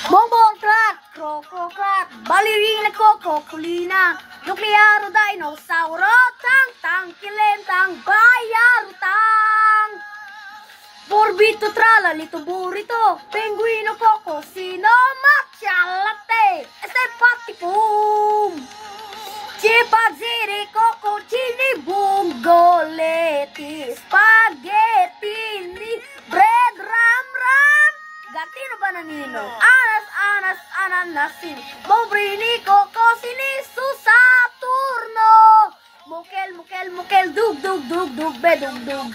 Bongbong clat, crococrat, ballerina cococulina, nuclearo dinosauro, tang kilentang, bayarutang. Borbito tralalito burrito, penguino cocosino, matcha latte, estepatipum. Cipazziri, cococini, bungoletti, spaghettini, bread ram. Gatino bananino, anas ananasin, bombrini cocosini, su Saturno, mukel, dug, bedug.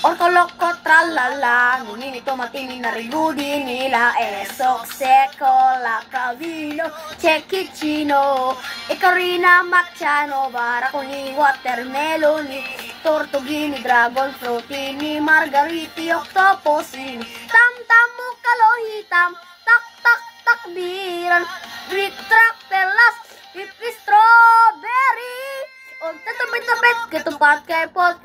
Orcolocco tralala, ninito matini narigudi nila, esok seko la cavino, cecchicino, e carina macciano, baraconi, watermeloni, tortughini, dragon fruitini, margariti, octopusini, tam mucalohitam, tak biran, retractelas, pipi strawberry. Ke tempat kepot,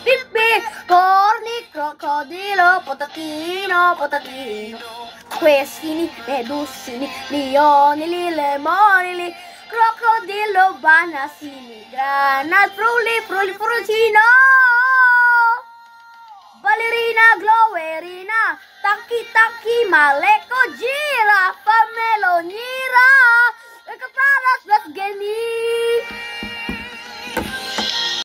pipi, corni, crocodilo, potatino, questini, medusini, lioni, lemoni, crocodilo, banasini, granat, frulcino, ballerina, glowerina, taki, maleko,